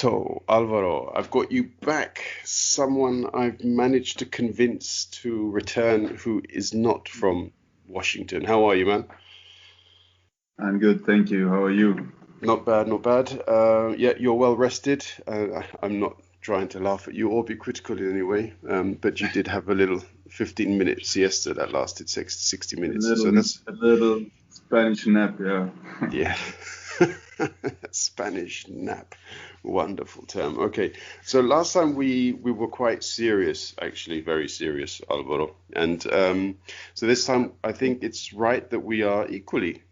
So, Alvaro, I've got you back. Someone I've managed to convince to return who is not from Washington. How are you, man? I'm good, thank you. How are you? Not bad, not bad. Yeah, you're well rested. I'm not trying to laugh at you or be critical in any way, but you did have a little 15-minute siesta that lasted 60 A minutes. So little, that's, a little Spanish nap, yeah. yeah. Spanish nap. Wonderful term. Okay. So last time we were quite serious, actually, very serious, Alvaro. And so this time I think it's right that we are equally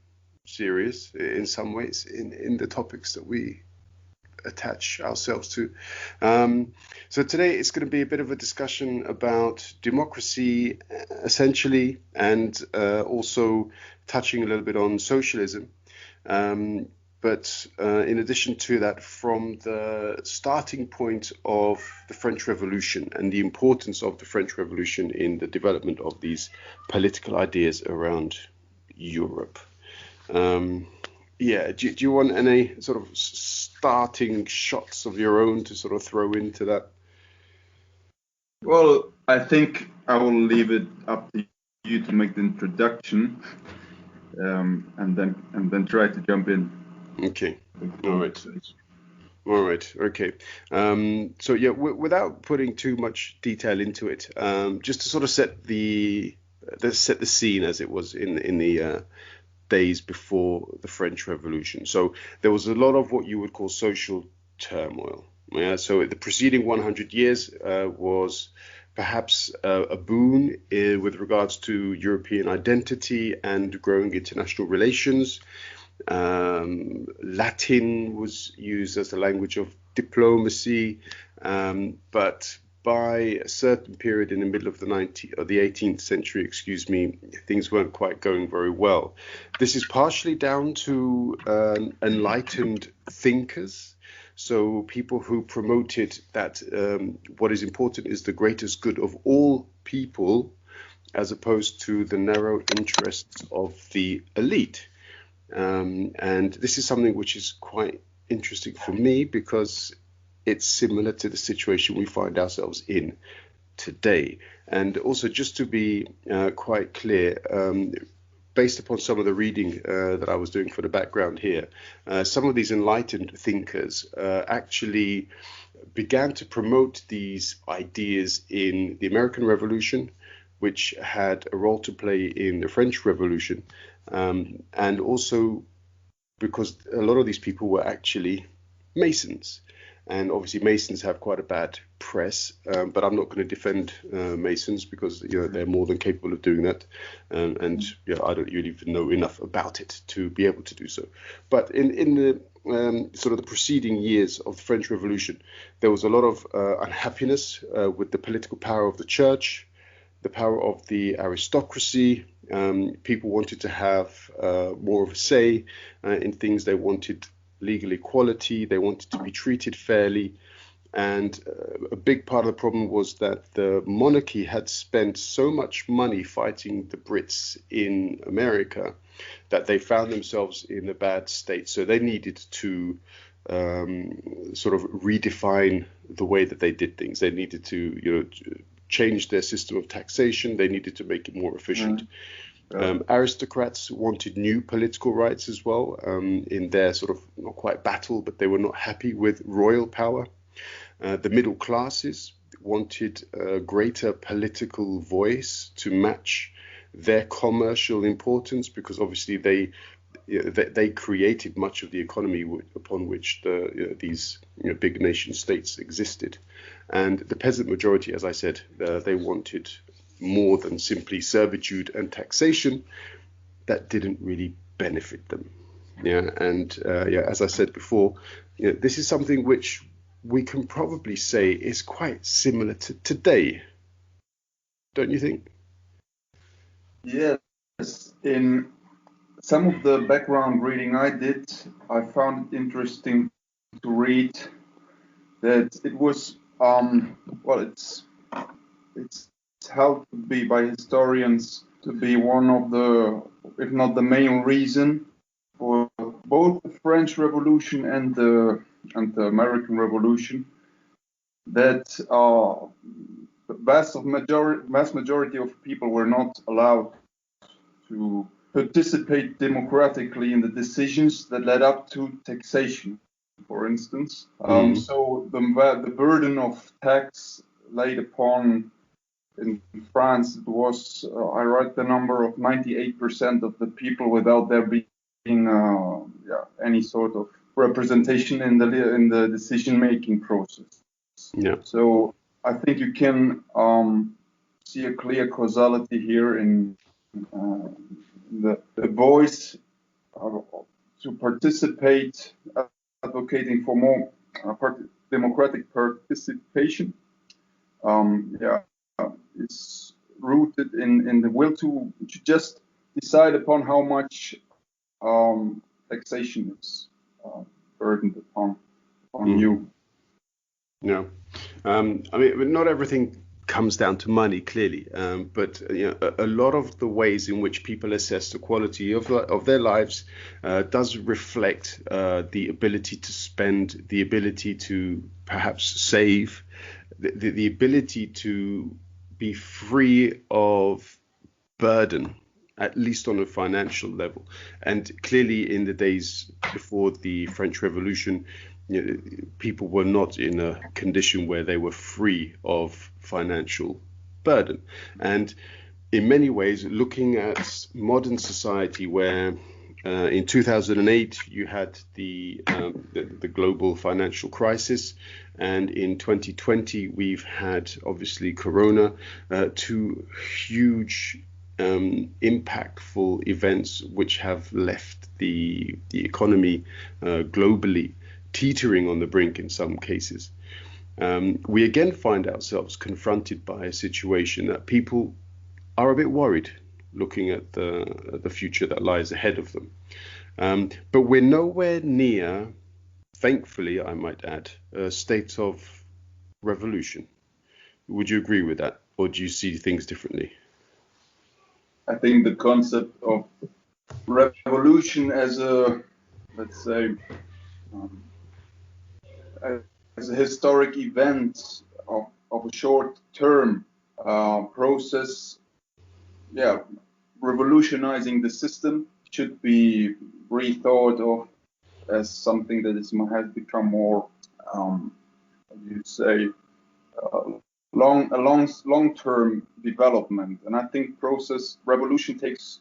serious in some ways in the topics that we attach ourselves to. So today it's going to be a bit of a discussion about democracy, essentially, and also touching a little bit on socialism. But in addition to that, from the starting point of the French Revolution and the importance of the French Revolution in the development of these political ideas around Europe. Yeah, do you want any sort of starting shots of your own to sort of throw into that? Well, I think I will leave it up to you to make the introduction, and then try to jump in. Okay. All right. All right. Okay. So yeah, without putting too much detail into it, just to sort of set the scene as it was in the days before the French Revolution. So there was a lot of what you would call social turmoil. Yeah. So the preceding 100 years was perhaps a boon with regards to European identity and growing international relations. Latin was used as the language of diplomacy, but by a certain period in the middle of the 18th century, things weren't quite going very well. This is partially down to enlightened thinkers, so people who promoted that what is important is the greatest good of all people, as opposed to the narrow interests of the elite. And this is something which is quite interesting for me because it's similar to the situation we find ourselves in today. And also, just to be quite clear, based upon some of the reading that I was doing for the background here, some of these enlightened thinkers actually began to promote these ideas in the American Revolution, which had a role to play in the French Revolution. And also because a lot of these people were actually Masons. And obviously Masons have quite a bad press, but I'm not going to defend Masons because they're more than capable of doing that. And I don't really even know enough about it to be able to do so. But in the sort of the preceding years of the French Revolution, there was a lot of unhappiness with the political power of the church, the power of the aristocracy. People wanted to have more of a say in things. They wanted legal equality. They wanted to be treated fairly. And a big part of the problem was that the monarchy had spent so much money fighting the Brits in America that they found themselves in a bad state. So they needed to sort of redefine the way that they did things. They needed to, change their system of taxation. They needed to make it more efficient. Aristocrats wanted new political rights as well in their sort of not quite battle, but they were not happy with royal power. The middle classes wanted a greater political voice to match their commercial importance, because obviously they created much of the economy upon which these big nation states existed. And the peasant majority, as I said, they wanted more than simply servitude and taxation that didn't really benefit them. As I said before, this is something which we can probably say is quite similar to today, don't you think? Yes. In some of the background reading I did, I found it interesting to read that it was it's held to be by historians to be one of the, if not the main reason for both the French Revolution and the and the American Revolution, that the vast majority of people were not allowed to participate democratically in the decisions that led up to taxation, for instance. So the burden of tax laid upon, in France, it was, I read the number of 98% of the people without there being any sort of representation in the decision-making process. Yeah. So I think you can see a clear causality here in the voice to participate, advocating for more democratic participation. It's rooted in the will to just decide upon how much taxation is burdened upon you. No, I mean, not everything comes down to money, clearly, but a lot of the ways in which people assess the quality of their lives does reflect the ability to spend, the ability to perhaps save, the ability to be free of burden, at least on a financial level. And clearly, in the days before the French Revolution, people were not in a condition where they were free of financial burden. And in many ways, looking at modern society, where in 2008 you had the global financial crisis, and in 2020 we've had obviously Corona, two huge impactful events which have left the economy globally teetering on the brink in some cases. We again find ourselves confronted by a situation that people are a bit worried looking at the future that lies ahead of them. But we're nowhere near, thankfully, I might add, a state of revolution. Would you agree with that, or do you see things differently? I think the concept of revolution as a, let's say, as a historic event of a short-term process, revolutionizing the system should be rethought of as something that has become more, long-term development. And I think revolution takes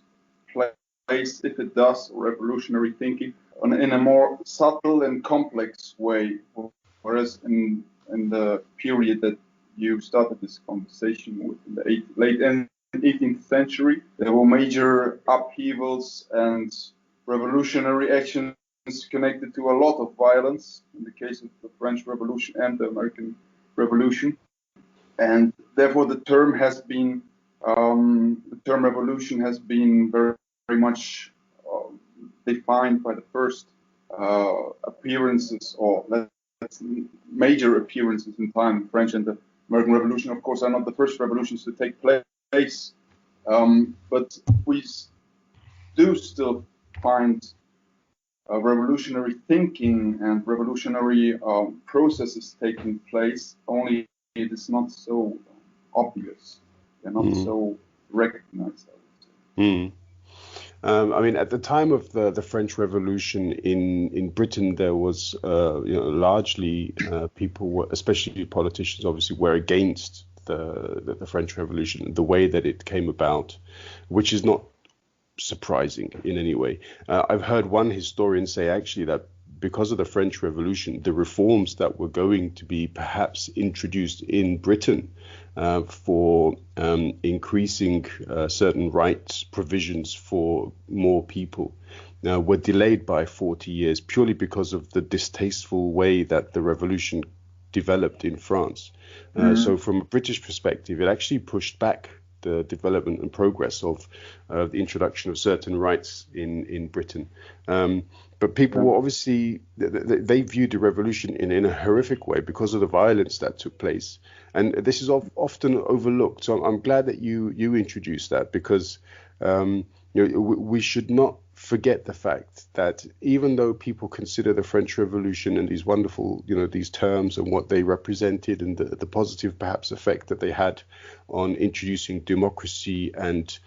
place, if it does, revolutionary thinking, in a more subtle and complex way. Whereas in the period that you started this conversation with, in the late 18th century, there were major upheavals and revolutionary actions connected to a lot of violence, in the case of the French Revolution and the American Revolution. And therefore the term revolution has been very, very much defined by the first appearances, or major appearances in time. The French and the American Revolution, of course, are not the first revolutions to take place, but we do still find revolutionary thinking and revolutionary processes taking place, only it is not so obvious. They're not so recognized, I would say. I mean, at the time of the French Revolution in Britain, there was, largely people were, especially politicians, obviously, were against the French Revolution, the way that it came about, which is not surprising in any way. I've heard one historian say actually that because of the French Revolution, the reforms that were going to be perhaps introduced in Britain for increasing certain rights provisions for more people were delayed by 40 years purely because of the distasteful way that the revolution developed in France. So from a British perspective, it actually pushed back the development and progress of the introduction of certain rights in Britain. But people were obviously, they viewed the revolution in a horrific way because of the violence that took place. And this is often overlooked. So I'm glad that you introduced that, because we should not forget the fact that even though people consider the French Revolution and these wonderful, these terms and what they represented and the positive perhaps effect that they had on introducing democracy and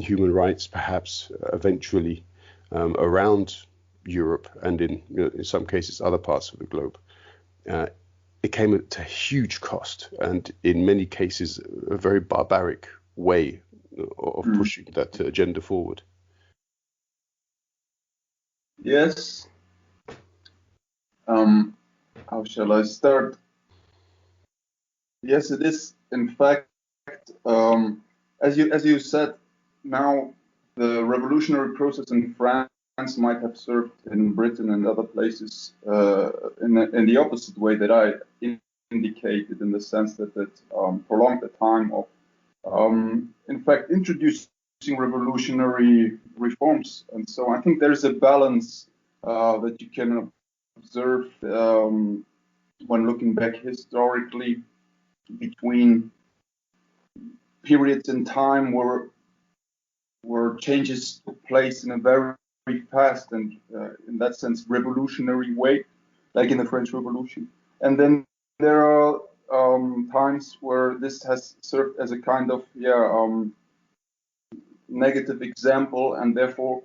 human rights, perhaps eventually around Europe and in some cases other parts of the globe, it came at a huge cost and in many cases a very barbaric way of pushing that agenda forward. Yes. How shall I start? Yes, it is. In fact, as you said, now the revolutionary process in France might have served in Britain and other places in the opposite way that I indicated, in the sense that it prolonged the time of, in fact, introducing revolutionary reforms. And so I think there's a balance that you can observe when looking back historically between periods in time where changes took place in a very fast and, in that sense, revolutionary way, like in the French Revolution. And then there are times where this has served as a kind of negative example, and therefore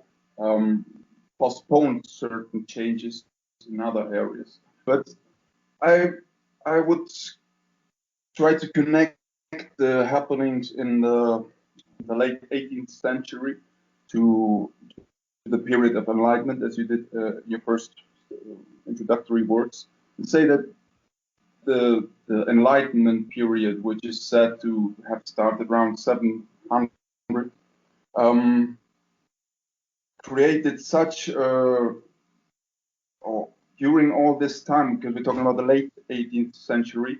postponed certain changes in other areas. But I would try to connect the happenings in the late 18th century to the period of Enlightenment, as you did your first introductory words, and say that the Enlightenment period, which is said to have started around 700, created such, or during all this time, because we're talking about the late 18th century,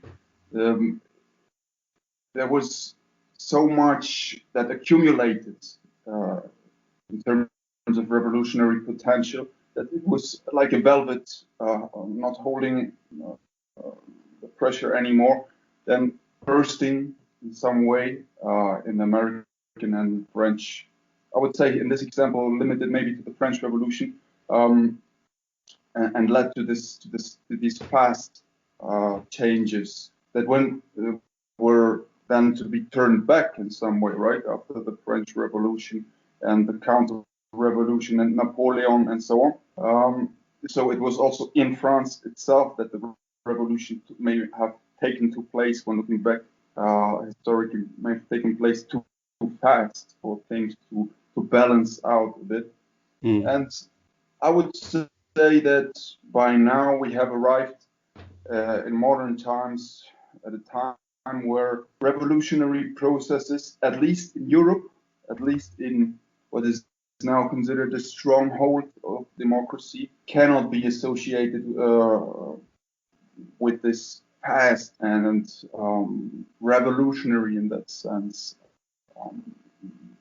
there was so much that accumulated in terms of revolutionary potential that it was like a velvet, not holding the pressure anymore, then bursting in some way in the American and French. I would say in this example, limited maybe to the French Revolution, and led to these fast changes that were then to be turned back in some way, right, after the French Revolution and the Counter-Revolution and Napoleon and so on. So it was also in France itself that the revolution may have taken place, when looking back historically, may have taken place too fast for things to balance out a bit. And I would say that by now we have arrived in modern times at a time where revolutionary processes, at least in Europe, at least in what is now considered a stronghold of democracy, cannot be associated with this past and revolutionary, in that sense,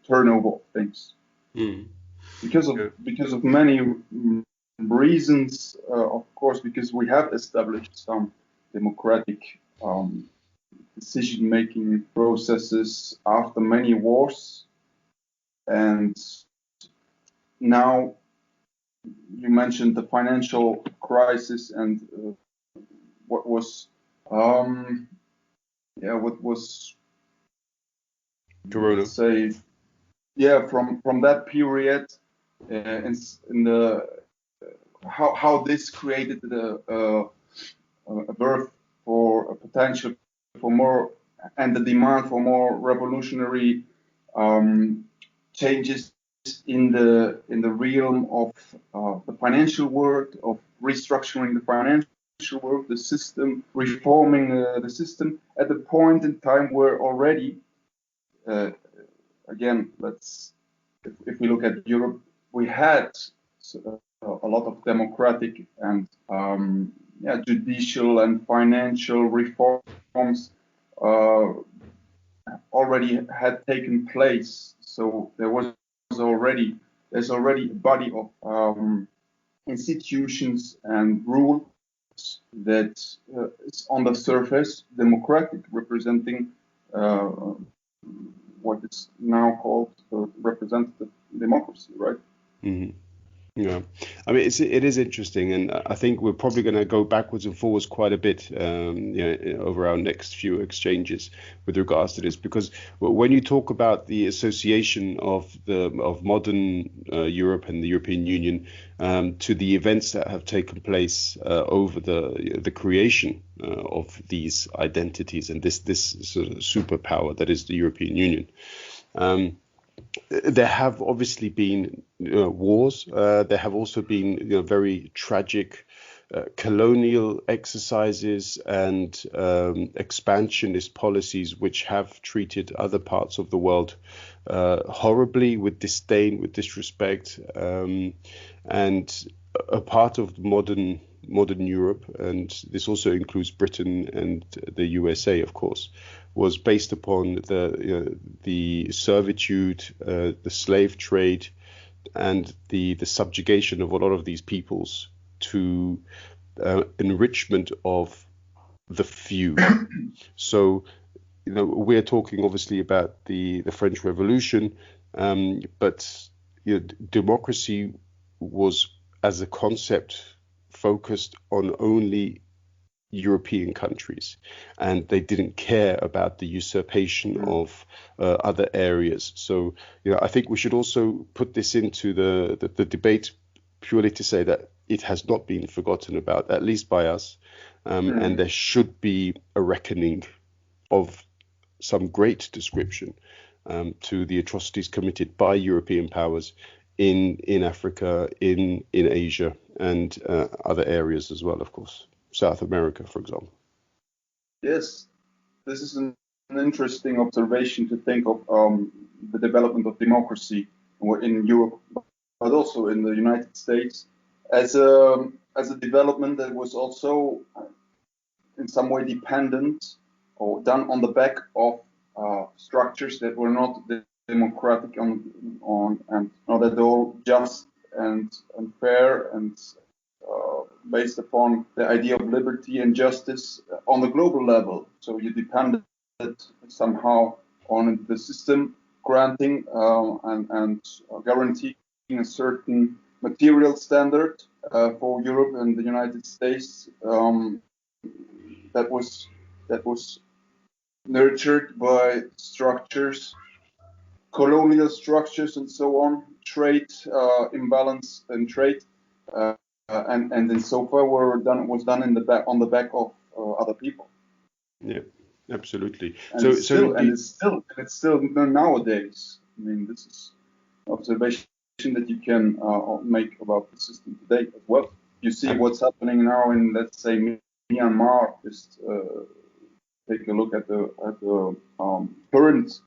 turnover of things. Because of many reasons, of course, because we have established some democratic decision-making processes after many wars, and now you mentioned the financial crisis and what was Corona. Say, from that period, in the how this created a birth for a potential for more, and the demand for more revolutionary changes in the realm of the financial world, of restructuring the financial world, the system, reforming the system at the point in time where already, again, if we look at Europe, we had a lot of democratic and judicial and financial reforms already had taken place. So there's already a body of institutions and rules that is on the surface democratic, representing what is now called representative democracy, right? Mhm. Yeah, I mean it is interesting, and I think we're probably going to go backwards and forwards quite a bit, over our next few exchanges with regards to this, because when you talk about the association of modern Europe and the European Union to the events that have taken place over the creation of these identities and this sort of superpower that is the European Union. There have obviously been wars. There have also been very tragic colonial exercises and expansionist policies which have treated other parts of the world horribly, with disdain, with disrespect, and a part of modern Europe, and this also includes Britain and the USA, of course, was based upon the servitude, the slave trade, and the subjugation of a lot of these peoples to enrichment of the few. So, we're talking obviously about the French Revolution, but democracy was, as a concept, focused on only European countries, and they didn't care about the usurpation of other areas. So, I think we should also put this into the debate, purely to say that it has not been forgotten about, at least by us, and there should be a reckoning of some great description to the atrocities committed by European powers in Africa, in Asia, and other areas as well, of course. South America, for example. Yes, this is an interesting observation to think of the development of democracy in Europe, but also in the United States, as a development that was also in some way dependent or done on the back of structures that were not democratic and not at all just and fair and based upon the idea of liberty and justice on the global level. So you depended somehow on the system granting and guaranteeing a certain material standard for Europe and the United States that was nurtured by structures, colonial structures, and so on, trade imbalance and trade. And then so far was done on the back of other people. Yeah, absolutely. And it's still nowadays. I mean, this is an observation that you can make about the system today as well. You see what's happening now in, let's say, Myanmar. Just take a look at the current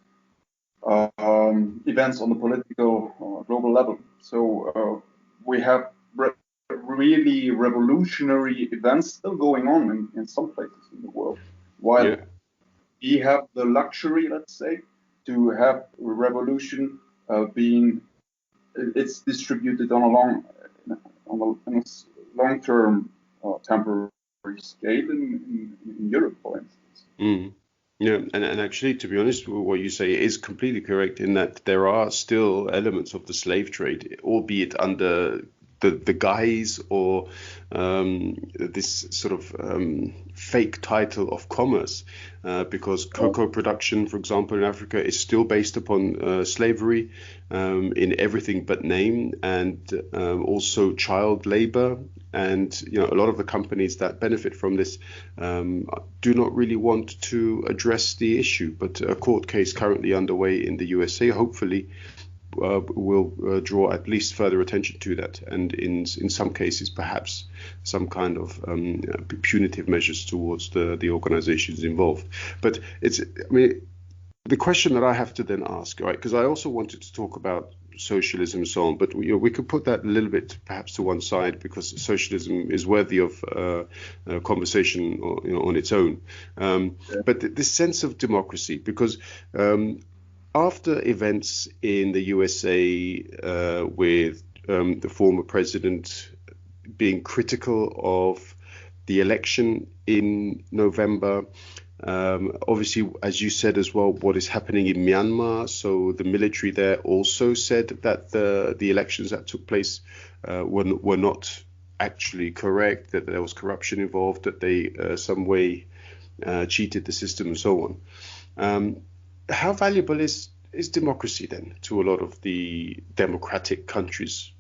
events on the political global level. So we have really revolutionary events still going on in some places in the world, while we have the luxury, let's say, to have revolution being it's distributed on a long-term temporary scale in Europe, for instance. Yeah, and actually, to be honest, what you say is completely correct in that there are still elements of the slave trade, albeit under the guise or this sort of fake title of commerce, because cocoa production, for example, in Africa is still based upon slavery in everything but name, and also child labor. And a lot of the companies that benefit from this do not really want to address the issue. But a court case currently underway in the USA, hopefully, will draw at least further attention to that, and in some cases perhaps some kind of punitive measures towards the organizations involved. But the question that I have to then ask, right, because I also wanted to talk about socialism and so on, but we could put that a little bit perhaps to one side, because socialism is worthy of conversation on its own. But this sense of democracy, because after events in the USA with the former president being critical of the election in November, Obviously, as you said as well, what is happening in Myanmar. So the military there also said that the elections that took place were not actually correct, that there was corruption involved, that they some way cheated the system and so on. How valuable is democracy then to a lot of the democratic countries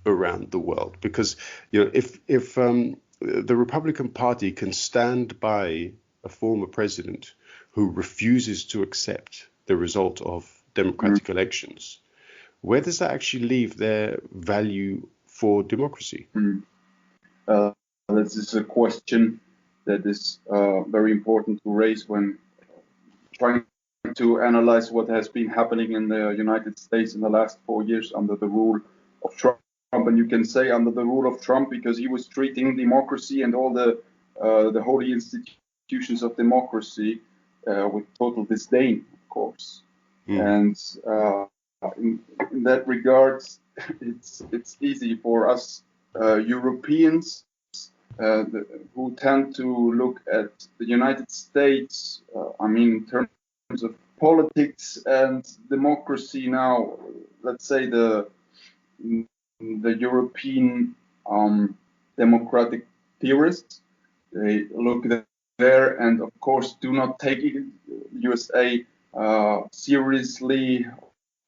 around the world? Because if the Republican Party can stand by a former president who refuses to accept the result of democratic elections, where does that actually leave their value for democracy? This is a question that is very important to raise when trying to analyze what has been happening in the United States in the last 4 years under the rule of Trump. And you can say under the rule of Trump because he was treating democracy and all the holy institutions of democracy with total disdain, of course. And in that regard, it's easy for us Europeans who tend to look at the United States, in terms of politics and democracy now, let's say the European democratic theorists, they look there and of course do not take USA seriously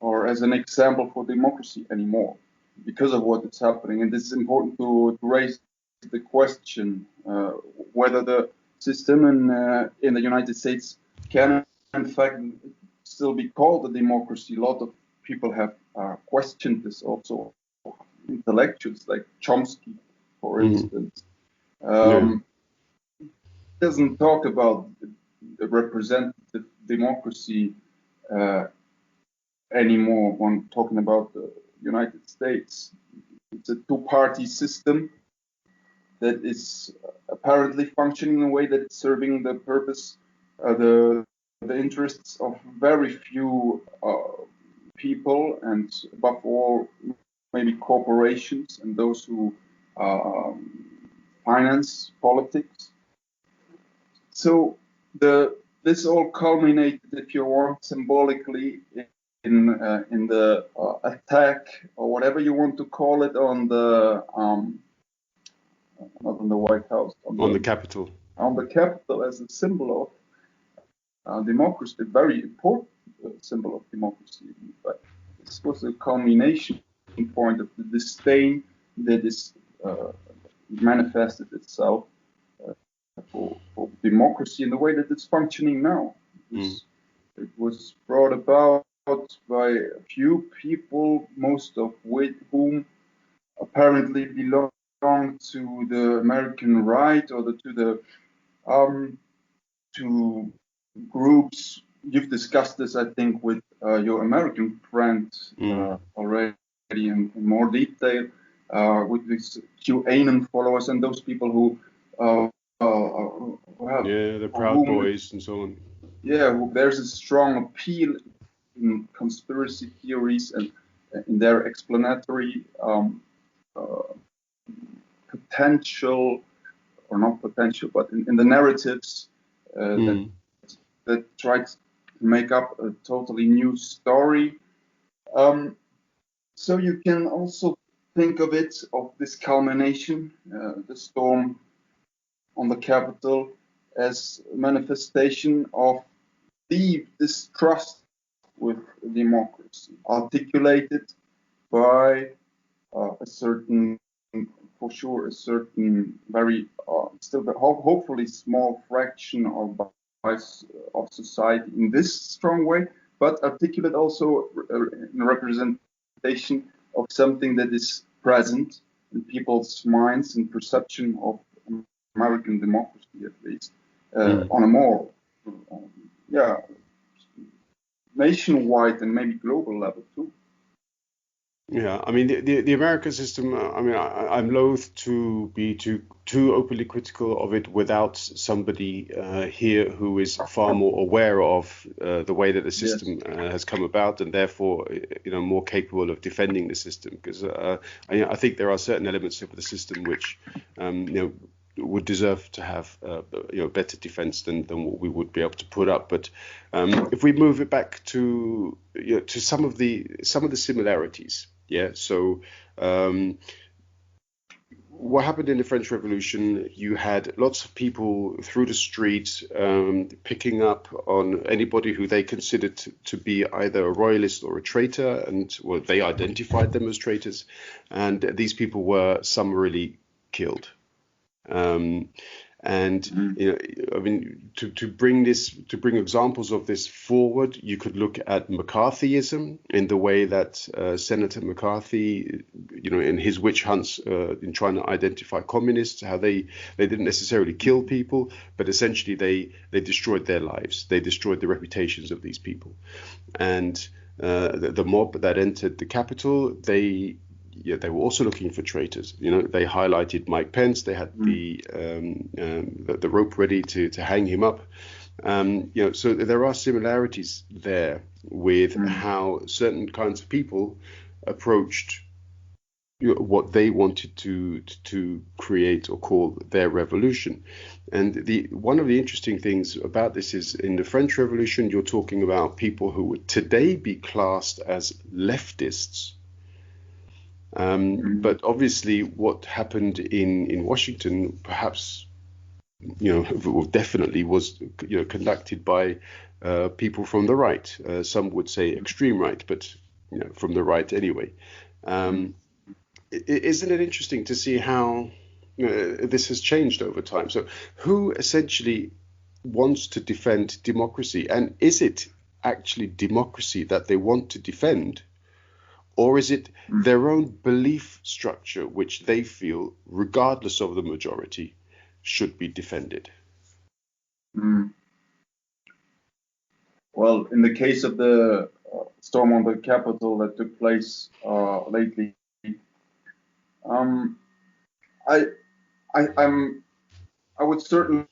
or as an example for democracy anymore because of what is happening. And this is important to raise the question whether the system in the United States can in fact still be called a democracy. A lot of people have questioned this also. Intellectuals like Chomsky, for instance, doesn't talk about the representative democracy anymore when talking about the United States. It's a two-party system that is apparently functioning in a way that it's serving the purpose, the interests of very few people, and above all, maybe corporations and those who finance politics. So this all culminated, if you want, symbolically in the attack or whatever you want to call it on the not on the White House, on the Capitol. On the Capitol as a symbol of democracy, a very important symbol of democracy. But this was a culmination point of the disdain that is manifested itself for democracy in the way that it's functioning now. It was brought about by a few people, most of whom apparently belong to the American right or to groups. You've discussed this, I think, with your American friend already in more detail, with these QAnon followers and those people who have the Proud Boys and so on. Yeah, there's a strong appeal in conspiracy theories and in their explanatory potential, or not potential, but in the narratives that try to make up a totally new story. So you can also think of it, of this culmination, the storm on the Capitol, as a manifestation of deep distrust with democracy, articulated by a certain very still hopefully small fraction of society in this strong way, but articulate also in representation of something that is present in people's minds and perception of American democracy, at least on a more nationwide and maybe global level too. Yeah, I mean the American system. I'm loath to be too openly critical of it without somebody here who is far more aware of the way that the system has come about, and therefore more capable of defending the system. Because I think there are certain elements of the system which would deserve to have better defense than what we would be able to put up. But if we move it back to some of the similarities, so what happened in the French Revolution, you had lots of people through the streets picking up on anybody who they considered to be either a royalist or a traitor, and they identified them as traitors, and these people were summarily killed. To bring examples of this forward, you could look at McCarthyism in the way that Senator McCarthy, in his witch hunts in trying to identify communists, how they didn't necessarily kill people, but essentially they destroyed their lives, they destroyed the reputations of these people, and the mob that entered the Capitol, they were also looking for traitors. They highlighted Mike Pence. They had the rope ready to hang him up. So there are similarities there with how certain kinds of people approached what they wanted to create or call their revolution. And one of the interesting things about this is in the French Revolution, you're talking about people who would today be classed as leftists. But obviously what happened in Washington perhaps definitely was conducted by people from the right. Some would say extreme right, but from the right anyway. Isn't it interesting to see how this has changed over time? So who essentially wants to defend democracy, and is it actually democracy that they want to defend? Or is it their own belief structure, which they feel, regardless of the majority, should be defended? Well, in the case of the storm on the Capitol that took place lately, I would certainly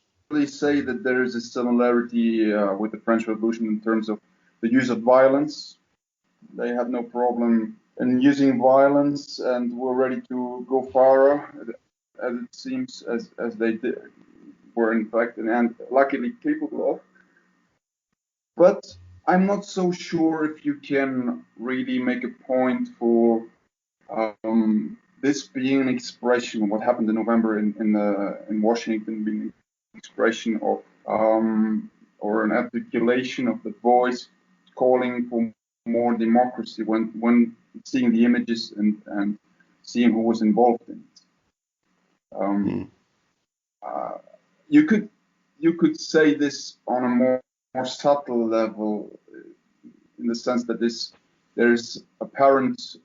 say that there is a similarity with the French Revolution in terms of the use of violence. They had no problem in using violence and were ready to go far, as it seems, as they were in fact and luckily capable of. But I'm not so sure if you can really make a point for this being an expression of what happened in November in Washington, being an expression of or an articulation of the voice calling for more democracy when seeing the images and seeing who was involved in it. You could say this on a more subtle level, in the sense that there's apparent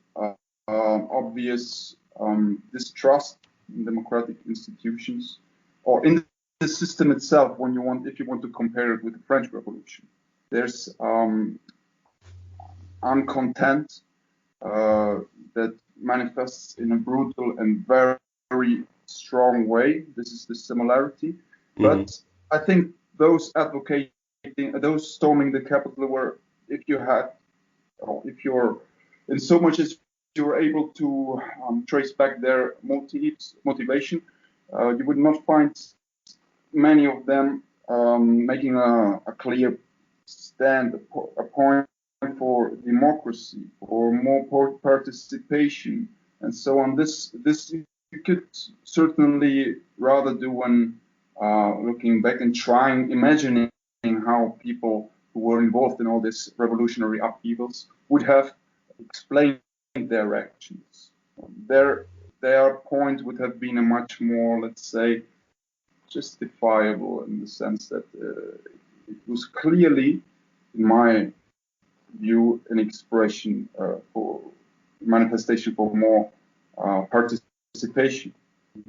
obvious distrust in democratic institutions or in the system itself. If you want to compare it with the French Revolution, there's uncontent that manifests in a brutal and very, very strong way. This is the similarity. But I think those storming the Capitol were, if you're in so much as you're able to trace back their motivation, you would not find many of them making a clear stand, a point for democracy, for more participation, and so on. This you could certainly rather do when looking back and imagining how people who were involved in all these revolutionary upheavals would have explained their actions. Their point would have been a much more, let's say, justifiable, in the sense that it was clearly, in my view, an expression for manifestation for more participation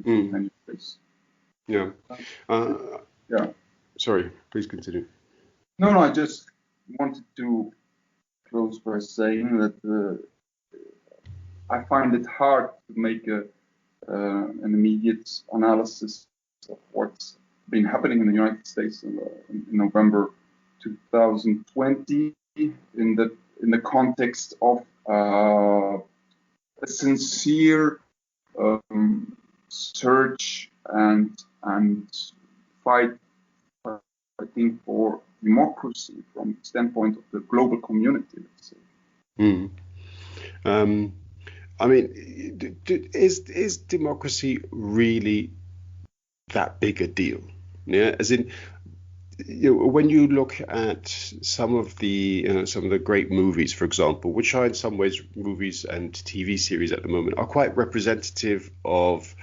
in many ways. Yeah. Sorry, please continue. No, I just wanted to close by saying that I find it hard to make an immediate analysis of what's been happening in the United States in November 2020 in the context of a sincere search and and fighting for democracy from the standpoint of the global community, let's say. Mm. I mean, is democracy really that big a deal? Yeah, as in, when you look at some of the great movies, for example, which are in some ways movies and TV series at the moment, are quite representative of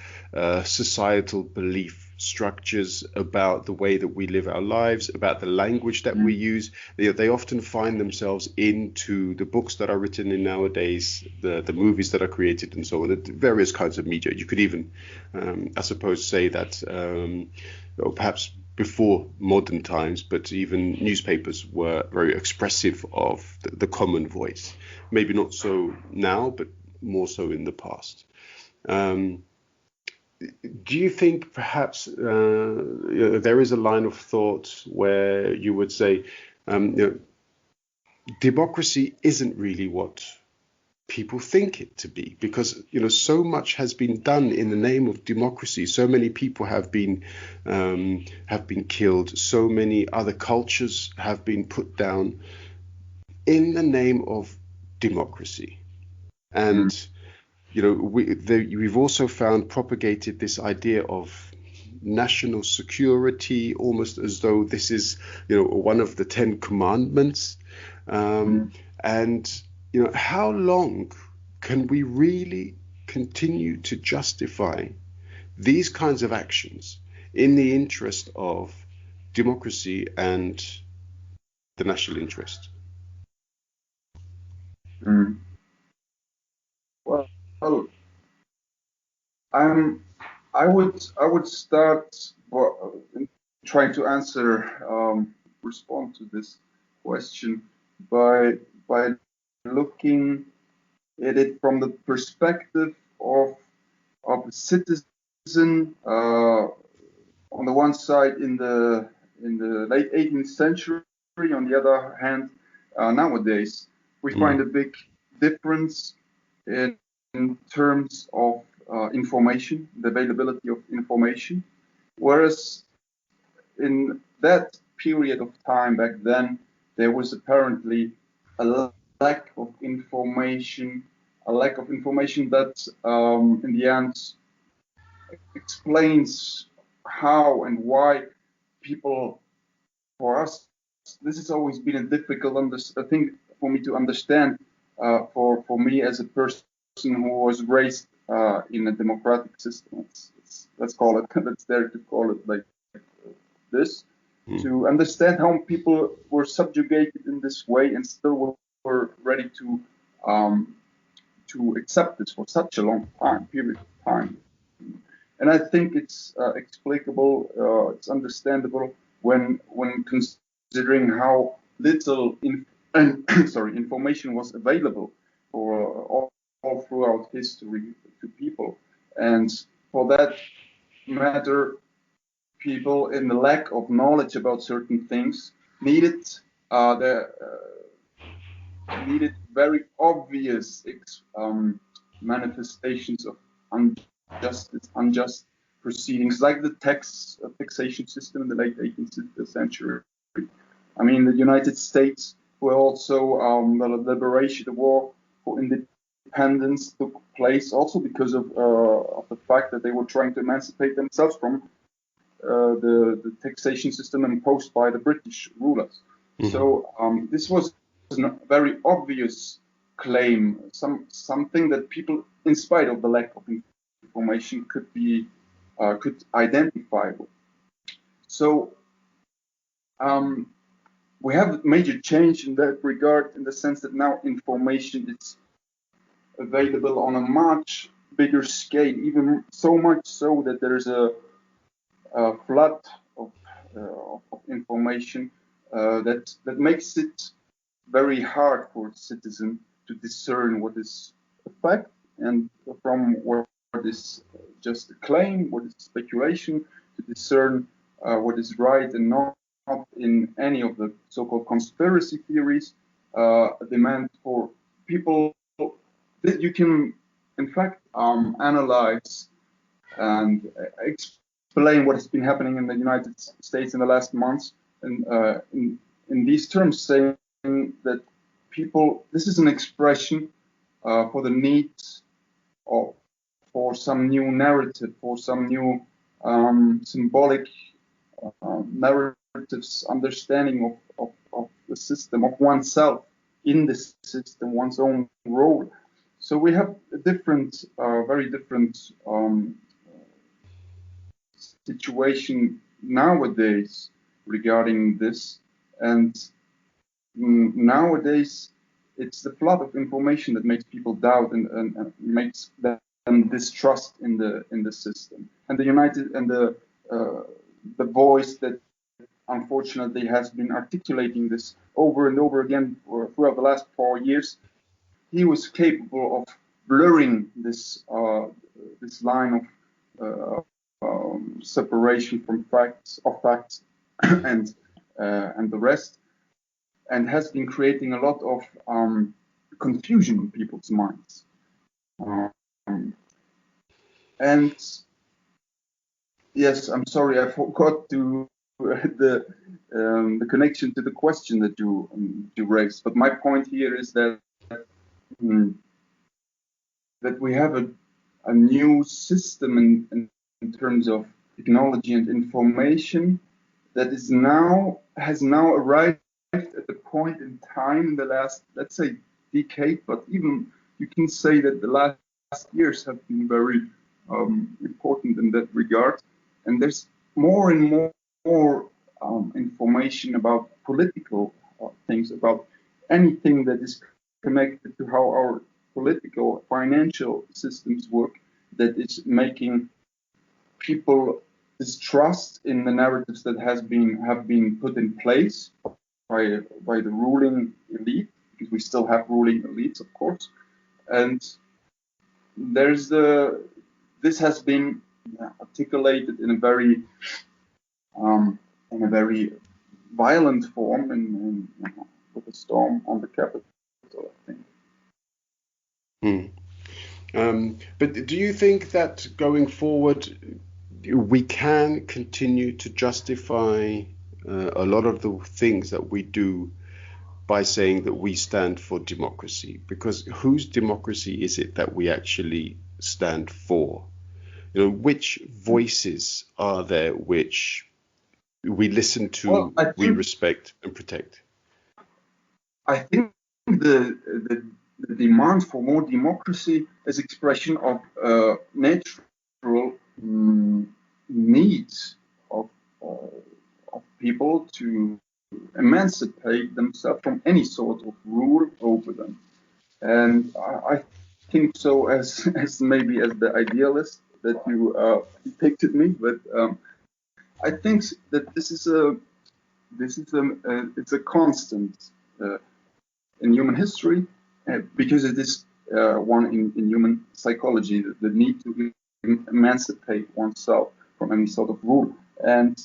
societal belief structures about the way that we live our lives, about the language that we use. They often find themselves into the books that are written in nowadays, the movies that are created, and so on, the various kinds of media. You could even, I suppose, say that or perhaps before modern times, but even newspapers were very expressive of the common voice. Maybe not so now, but more so in the past. Do you think perhaps there is a line of thought where you would say democracy isn't really what people think it to be, because so much has been done in the name of democracy, so many people have been killed, so many other cultures have been put down in the name of democracy, and we've also found propagated this idea of national security, almost as though this is one of the 10 commandments, and how long can we really continue to justify these kinds of actions in the interest of democracy and the national interest? Well, I would start trying to respond to this question by looking at it from the perspective of a citizen. On the one side, in the late 18th century. On the other hand, nowadays we find a big difference in terms of information, the availability of information. Whereas in that period of time back then, there was apparently a lack of information that in the end explains how and why people, for us, this has always been a difficult thing for me to understand, for me as a person who was raised in a democratic system. Let's call it, let's dare to call it like this, to understand how people were subjugated in this way and still were ready to accept this for such a long period of time. And I think it's explicable, it's understandable when considering how little information was available for all throughout history to people. And for that matter, people in the lack of knowledge about certain things needed very obvious manifestations of unjust proceedings, like the taxation system in the late 18th century. I mean, the United States were also the war for independence took place also because of the fact that they were trying to emancipate themselves from the taxation system imposed by the British rulers. So this was a very obvious claim, something that people, in spite of the lack of information, could identify with. So we have a major change in that regard, in the sense that now information is available on a much bigger scale, even so much so that there is a flood of information that makes it very hard for a citizen to discern what is a fact and from what is just a claim, what is speculation, to discern what is right and not in any of the so-called conspiracy theories. A demand for people that you can, in fact, analyze and explain what has been happening in the United States in the last months, and in these terms, saying that people, this is an expression for the need for some new narrative, for some new symbolic narratives, understanding of the system, of oneself in the system, one's own role. So we have a different, very different situation nowadays regarding this. And nowadays, it's the flood of information that makes people doubt and makes them distrust in the system. And the voice that unfortunately has been articulating this over and over again throughout the last 4 years, he was capable of blurring this line of separation from facts and the rest, and has been creating a lot of confusion in people's minds. And yes, I'm sorry, I forgot to the connection to the question that you raised. But my point here is that that we have a new system in terms of technology and information that has now arrived at the point in time in the last, let's say, decade, but even you can say that the last years have been very important in that regard. And there's more and more information about political things, about anything that is connected to how our political, financial systems work, that is making people distrust in the narratives that have been put in place by the ruling elite, because we still have ruling elites, of course. And this has been articulated in a very violent form, with a storm on the Capitol, I think. But do you think that going forward we can continue to justify a lot of the things that we do by saying that we stand for democracy? Because whose democracy is it that we actually stand for? Which voices are there which we listen to, we respect and protect? I think the demand for more democracy is expression of natural needs of people to emancipate themselves from any sort of rule over them. And I think so, as maybe as the idealist that you depicted me, but I think that it's a constant in human history, because it is one in human psychology, the need to emancipate oneself from any sort of rule. And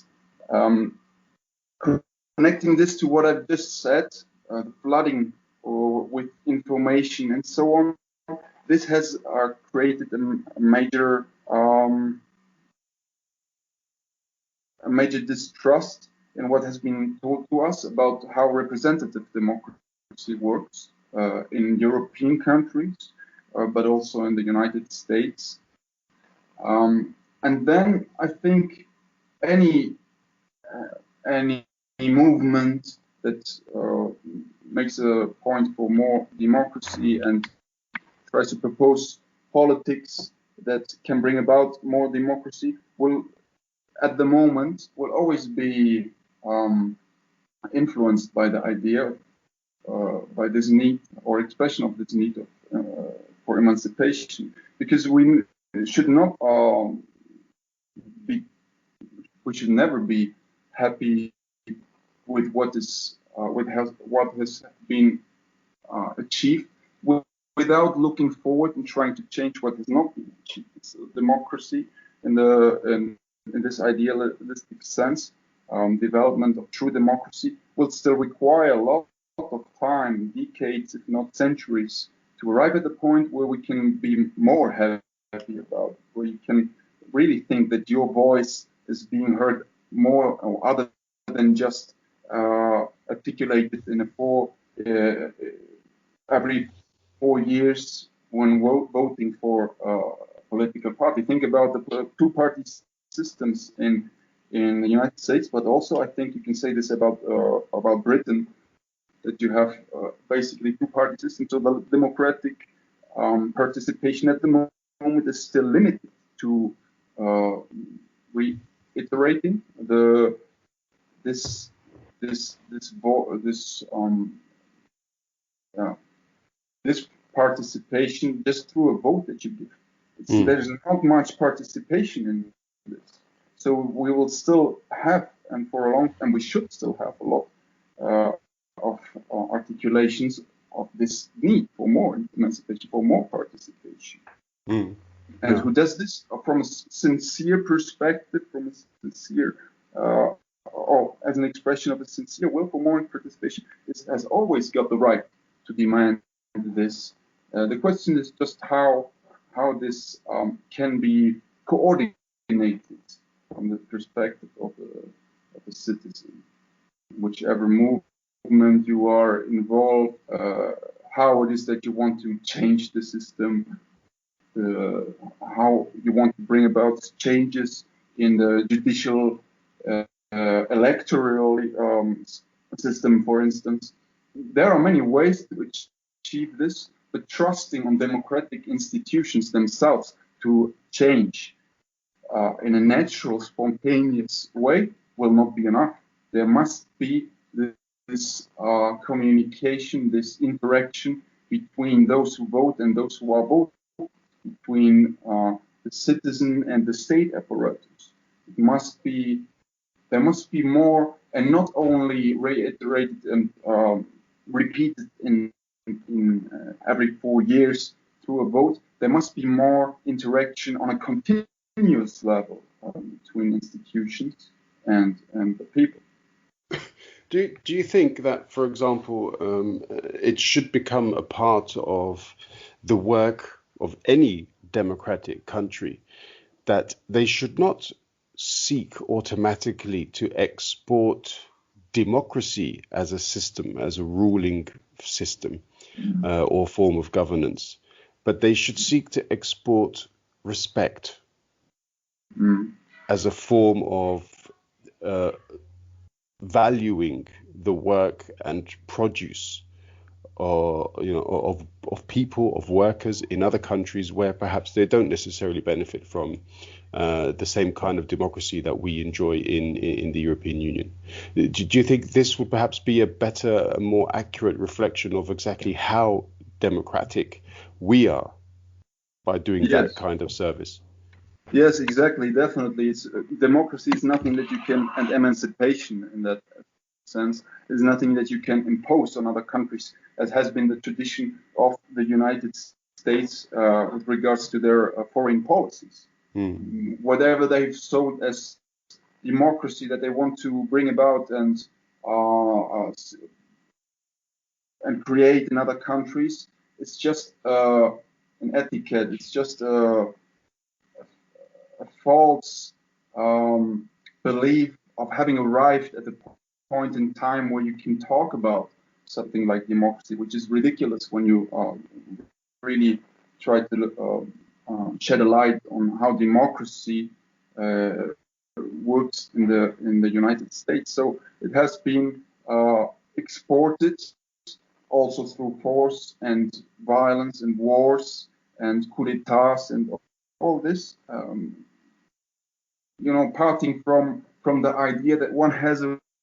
connecting this to what I've just said, the flooding with information and so on, this has created a major distrust in what has been told to us about how representative democracy works in European countries, but also in the United States. And then I think any movement that makes a point for more democracy and tries to propose politics that can bring about more democracy will, at the moment, will always be influenced by the idea, by this need or expression of this need for emancipation, because we should not we should never be happy with what has been achieved without looking forward and trying to change what has not been achieved. So democracy in this idealistic sense, development of true democracy will still require a lot of time, decades, if not centuries, to arrive at the point where we can be more happy about, where you can really think that your voice is being heard more or other than just articulated in every 4 years when voting for a political party. Think about the two-party systems in the United States, but also I think you can say this about Britain, that you have basically two-party system. So the democratic participation at the moment is still limited to reiterating this participation just through a vote that you give. There's not much participation in this. So we will still have, and for a long time we should still have a lot of articulations of this need for more emancipation, for more participation. And who does this from a sincere perspective, from a sincere, or as an expression of a sincere will for more participation, has always got the right to demand this. The question is just how this can be coordinated from the perspective of a citizen, whichever movement you are involved, how it is that you want to change the system, how you want to bring about changes in the judicial electoral system, for instance. There are many ways to achieve this, but trusting on democratic institutions themselves to change in a natural, spontaneous way will not be enough. There must be this communication, this interaction between those who vote and those who are voting, between the citizen and the state apparatus. There must be more, and not only reiterated and repeated in every 4 years through a vote. There must be more interaction on a continuous level between institutions and the people. Do you think that, for example, it should become a part of the work of any democratic country that they should not seek automatically to export democracy as a system, as a ruling system or form of governance, but they should seek to export respect as a form of valuing the work and produce of people, of workers in other countries where perhaps they don't necessarily benefit from the same kind of democracy that we enjoy in the European Union. Do you think this would perhaps be a better, a more accurate reflection of exactly how democratic we are by doing that kind of service? Yes, exactly, definitely. Democracy is nothing that you can, and emancipation in that sense is nothing that you can impose on other countries, as has been the tradition of the United States with regards to their foreign policies. Whatever they've sold as democracy that they want to bring about and create in other countries, it's just an etiquette. It's just a false belief of having arrived at a point in time where you can talk about something like democracy, which is ridiculous when you really try to shed a light on how democracy works in the United States. So it has been exported also through force and violence and wars and coup d'etats and all this. Parting from the idea that one has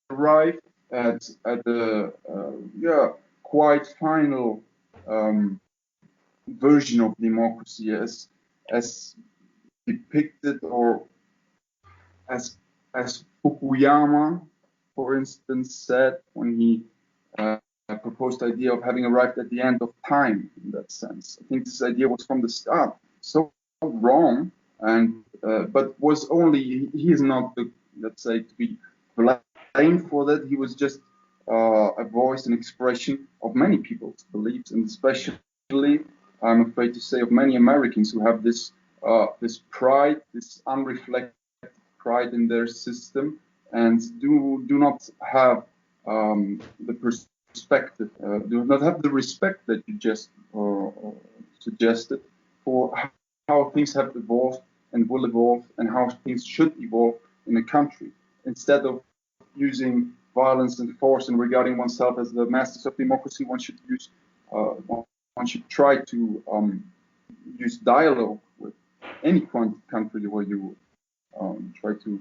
arrived at the quite final version of democracy as depicted, or as Fukuyama, for instance, said when he proposed the idea of having arrived at the end of time. In that sense, I think this idea was from the start so wrong, and but was only, he is not the, let's say, to be blamed for that. He was just a voice and expression of many people's beliefs, and especially, I'm afraid to say, of many Americans who have this pride, this unreflected pride in their system and do not have the perspective, do not have the respect that you just suggested for how things have evolved and will evolve and how things should evolve in a country. Instead of using violence and force and regarding oneself as the masters of democracy, one should try to use dialogue with any country where you try to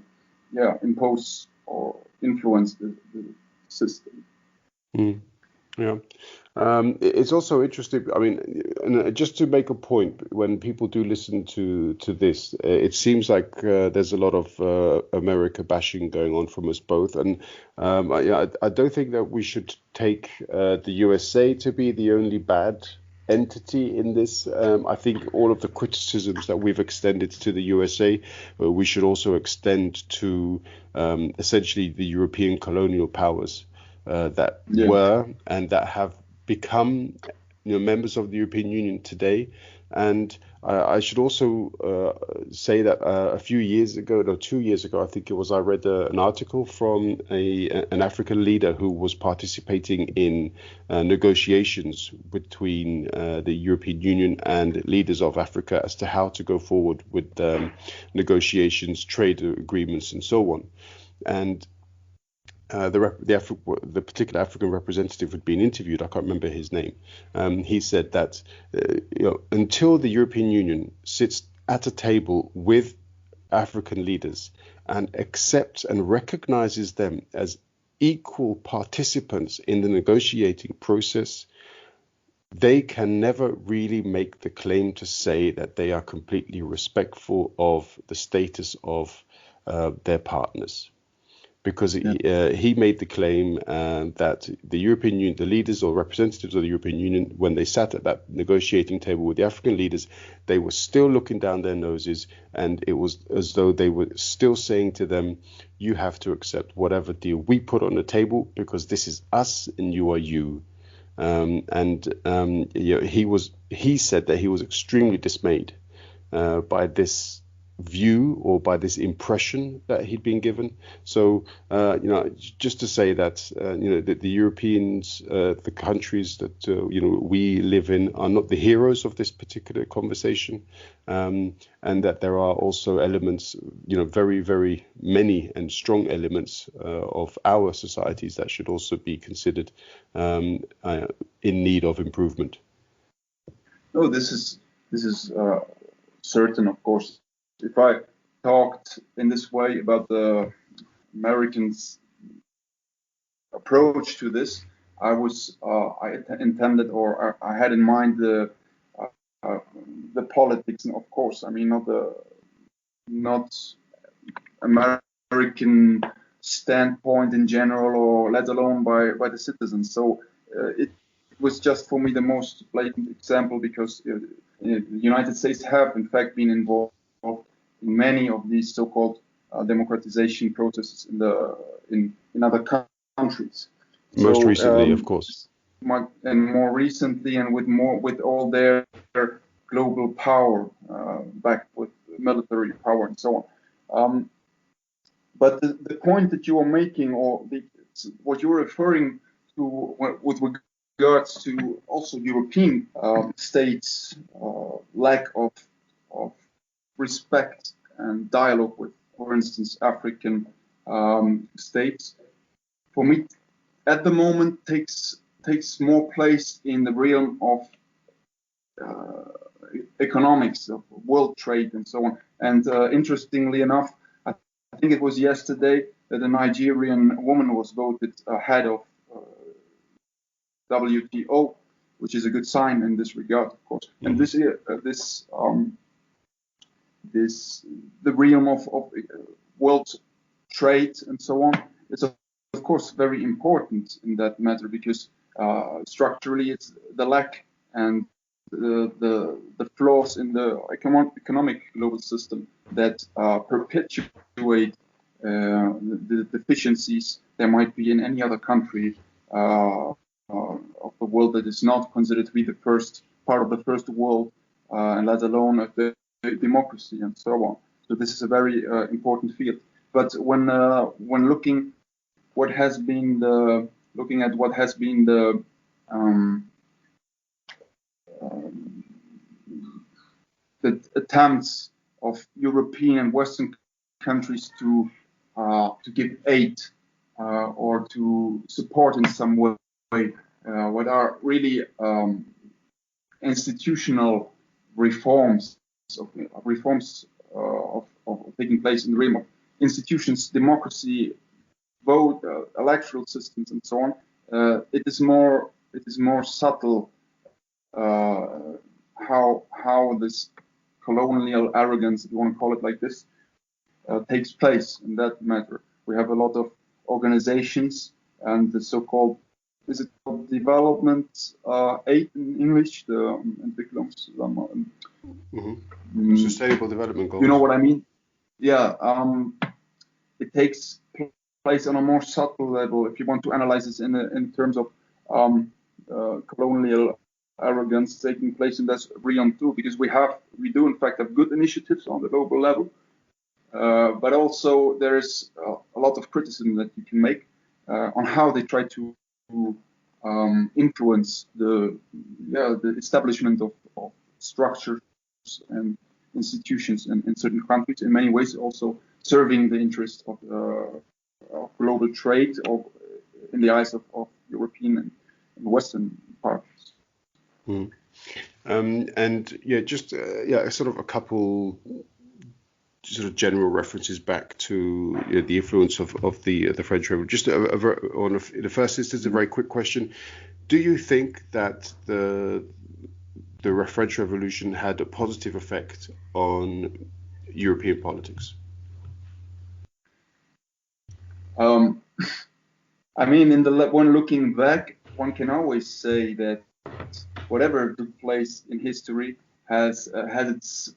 impose or influence the system. Mm. Yeah. It's also interesting. I mean, just to make a point, when people do listen to this, it seems like there's a lot of America bashing going on from us both, and I don't think that we should take the USA to be the only bad entity in this. I think all of the criticisms that we've extended to the USA, we should also extend to essentially the European colonial powers that were and that have become members of the European Union today. And I should also say that a few years ago, 2 years ago, I think it was, I read an article from an African leader who was participating in negotiations between the European Union and leaders of Africa as to how to go forward with negotiations, trade agreements, and so on. And the particular African representative who'd been interviewed, I can't remember his name, he said that until the European Union sits at a table with African leaders and accepts and recognizes them as equal participants in the negotiating process, they can never really make the claim to say that they are completely respectful of the status of their partners. Because he made the claim that the European Union, the leaders or representatives of the European Union, when they sat at that negotiating table with the African leaders, they were still looking down their noses, and it was as though they were still saying to them, you have to accept whatever deal we put on the table because this is us and you are you. He said that he was extremely dismayed by this view or by this impression that he'd been given. So just to say that that the Europeans, the countries that we live in, are not the heroes of this particular conversation, and that there are also elements, very, very many and strong elements of our societies that should also be considered in need of improvement. No, this is certain, of course. If I talked in this way about the Americans' approach to this, I intended, or I had in mind the politics, and of course, I mean not American standpoint in general, or let alone by the citizens. So it was just for me the most blatant example, because the United States have in fact been involved in many of these so-called democratization processes in other countries. Most recently, of course. More recently, and with all their global power, backed with military power and so on. But the point that you are making, or what you're referring to with regards to also European states' lack of respect and dialogue with, for instance, African states, for me, at the moment takes more place in the realm of economics, of world trade, and so on. And interestingly enough, I think it was yesterday that a Nigerian woman was voted head of WTO, which is a good sign in this regard, of course. And the realm of world trade and so on is of course very important in that matter, because structurally it's the lack and the flaws in the economic global system that perpetuate the deficiencies there might be in any other country of the world that is not considered to be the first part of the first world, and let alone the democracy and so on. So this is a very important field. But when looking looking at what has been the attempts of European and Western countries to give aid or to support in some way what are really institutional reforms of taking place in the realm of institutions, democracy, vote, electoral systems, and so on. It is more subtle how this colonial arrogance, if you want to call it like this, takes place in that matter. We have a lot of organizations and the so-called, is it called development aid in English? The Sustainable development goals. You know what I mean? Yeah. It takes place on a more subtle level. If you want to analyze this in terms of colonial arrogance taking place in this realm too, because we do in fact have good initiatives on the global level, but also there is a lot of criticism that you can make on how they try to influence the establishment of structures and institutions in certain countries, in many ways also serving the interests of global trade or in the eyes of European and Western parties. And yeah, just sort of a couple sort of general references back to the influence of the French Revolution. Just in the first instance, a very quick question: do you think that the French Revolution had a positive effect on European politics? I mean, when looking back, one can always say that whatever took place in history has its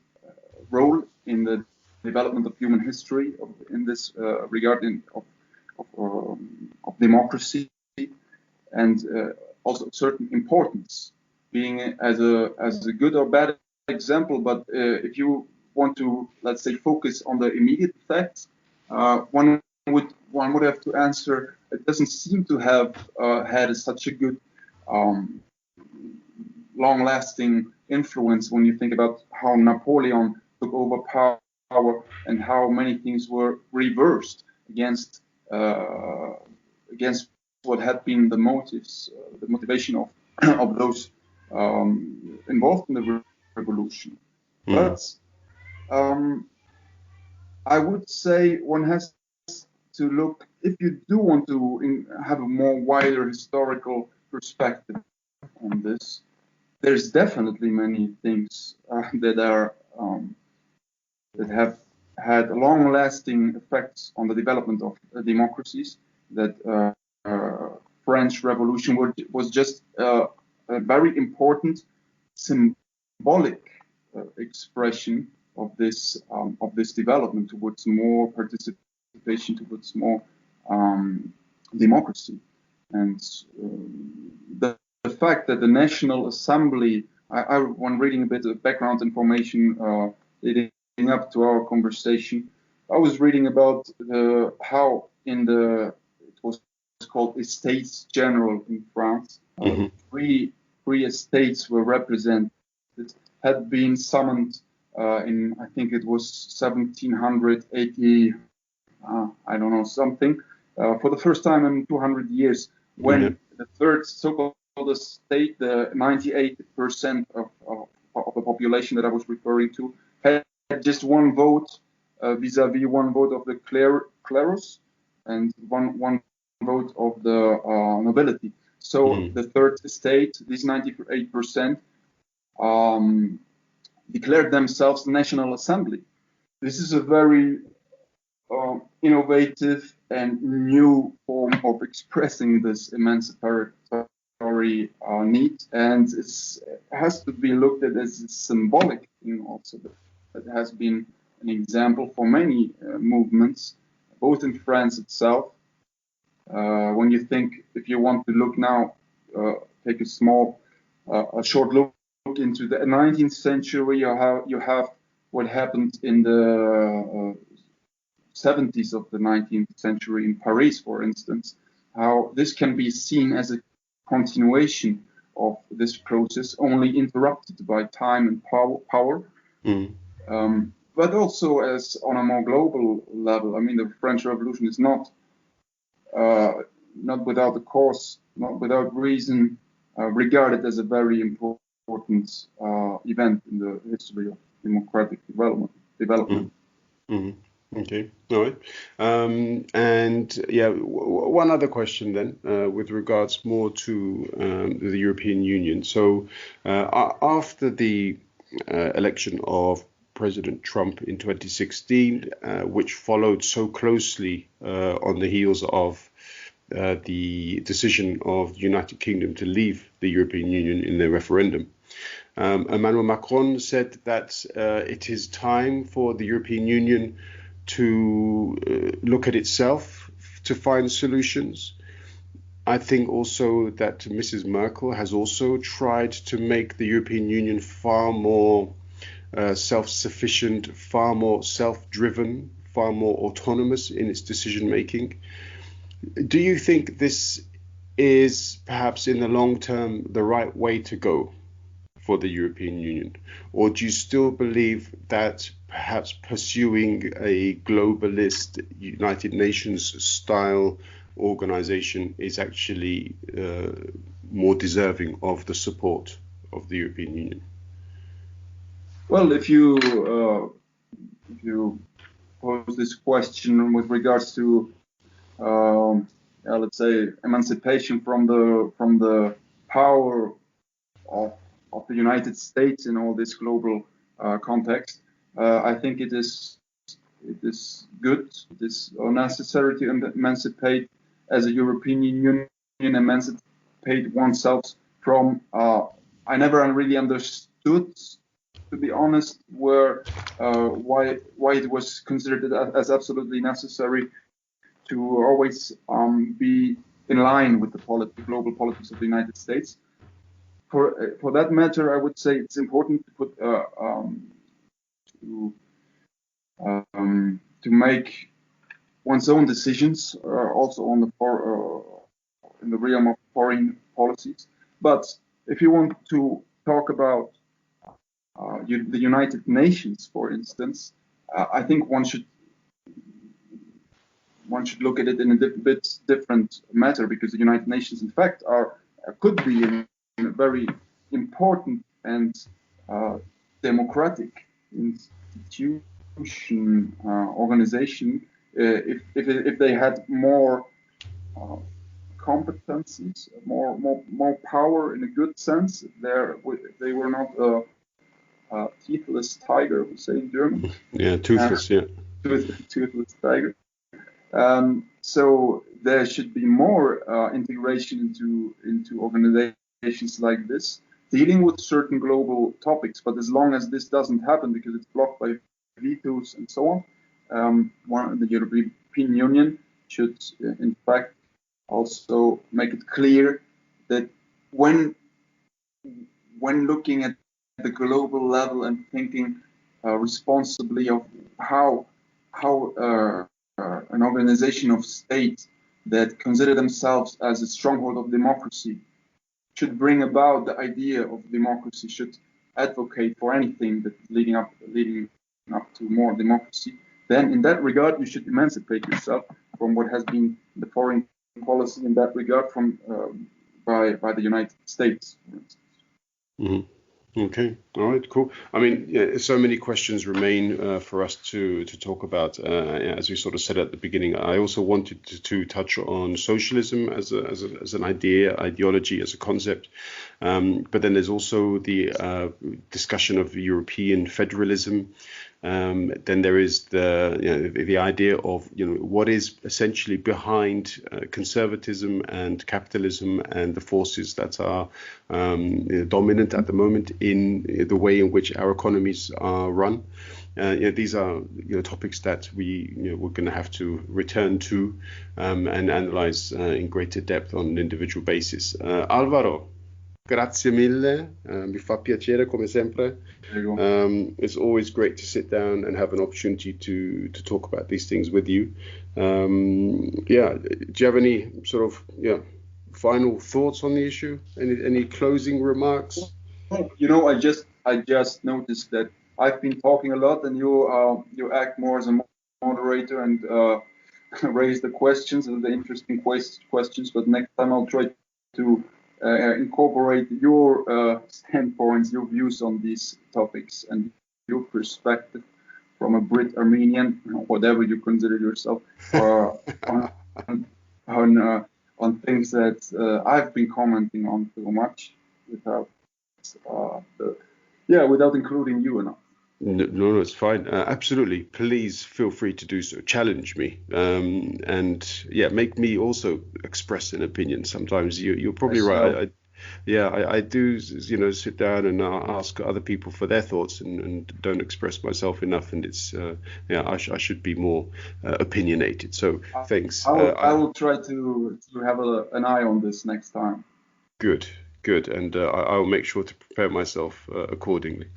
role in the development of human history in this regard of democracy, and also certain importance, being as a good or bad example. But if you want to, let's say, focus on the immediate effects, one would have to answer, it doesn't seem to have had such a good long-lasting influence when you think about how Napoleon took over power and how many things were reversed against what had been the motivation of those involved in the revolution. But I would say one has to look, if you do want to have a more wider historical perspective on this, there's definitely many things that have had long-lasting effects on the development of democracies. That French Revolution was just a very important symbolic expression of this development towards more participation, towards more democracy, and the fact that the National Assembly, when reading a bit of background information leading up to our conversation, I was reading about how it was called Estates General in France. Three estates were represented, had been summoned in, I think it was 1780, I don't know, something, for the first time in 200 years, when the third so-called estate, the 98% of the population that I was referring to, had just one vote vis-a-vis one vote of the clerus and one vote of the nobility. So the third estate, this 98%, declared themselves the National Assembly. This is a very innovative and new form of expressing this emancipatory need, and it has to be looked at as a symbolic thing also. That has been an example for many movements, both in France itself. When you think, if you want to look now, take a short look into the 19th century, you have what happened in the 70s of the 19th century in Paris, for instance, how this can be seen as a continuation of this process, only interrupted by time and power. But also as on a more global level. I mean, the French Revolution is not without a cause, not without reason, regarded as a very important event in the history of democratic development. Okay, all right. And yeah, one other question then, with regards more to the European Union. So after the election of President Trump in 2016, which followed so closely on the heels of the decision of the United Kingdom to leave the European Union in their referendum, Emmanuel Macron said that it is time for the European Union to look at itself to find solutions. I think also that Mrs. Merkel has also tried to make the European Union far more self-sufficient, far more self-driven, far more autonomous in its decision-making. Do you think this is perhaps in the long term the right way to go for the European Union? Or do you still believe that perhaps pursuing a globalist United Nations style organization is actually more deserving of the support of the European Union? Well, if you pose this question with regards to let's say emancipation from the power of the United States in all this global context, I think it is good, it is necessary to emancipate as a European Union, emancipate oneself from. I never really understood, to be honest, why it was considered as absolutely necessary to always be in line with the global politics of the United States. For that matter, I would say it's important to put to make one's own decisions, also on in the realm of foreign policies. But if you want to talk about the United Nations, for instance, I think one should look at it in a bit different matter, because the United Nations, in fact, could be a very important and democratic institution, organization, if they had more competencies, more power in a good sense. They were not a teethless tiger, we say in German. Yeah, toothless. Yeah, toothless tiger. So there should be more integration into organizations like this, dealing with certain global topics. But as long as this doesn't happen, because it's blocked by vetoes and so on, the European Union should, in fact, also make it clear that when looking at the global level and thinking responsibly of how an organization of states that consider themselves as a stronghold of democracy should bring about the idea of democracy, should advocate for anything that is leading up to more democracy, then in that regard you should emancipate yourself from what has been the foreign policy in that regard by the United States, for instance. Mm-hmm. Okay. All right. Cool. I mean, yeah, so many questions remain for us to talk about. As we sort of said at the beginning, I also wanted to touch on socialism as an ideology, as a concept. But then there's also the discussion of European federalism. Then there is the idea of what is essentially behind conservatism and capitalism and the forces that are dominant at the moment in the way in which our economies are run. These are topics that we're going to have to return to and analyze in greater depth on an individual basis. Alvaro, Grazie mille, mi fa piacere come sempre. It's always great to sit down and have an opportunity to talk about these things with you. Yeah, do you have any sort of final thoughts on the issue? Any closing remarks? You know, I just noticed that I've been talking a lot, and you act more as a moderator and raise the questions and the interesting questions. But next time I'll try to incorporate your standpoints, your views on these topics, and your perspective from a Brit Armenian, whatever you consider yourself, on things that I've been commenting on too much without without including you enough. No, it's fine. Absolutely. Please feel free to do so. Challenge me, and make me also express an opinion. Sometimes you're probably right. I do, sit down and ask other people for their thoughts, and don't express myself enough. And it's I should be more opinionated. So thanks. I will try to have an eye on this next time. Good, and I'll make sure to prepare myself accordingly.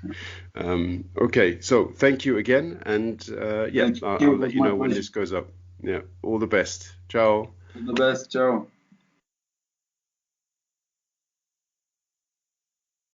Okay, so thank you again, and I'll let you know when this goes up. Yeah, all the best. Ciao. All the best. Ciao.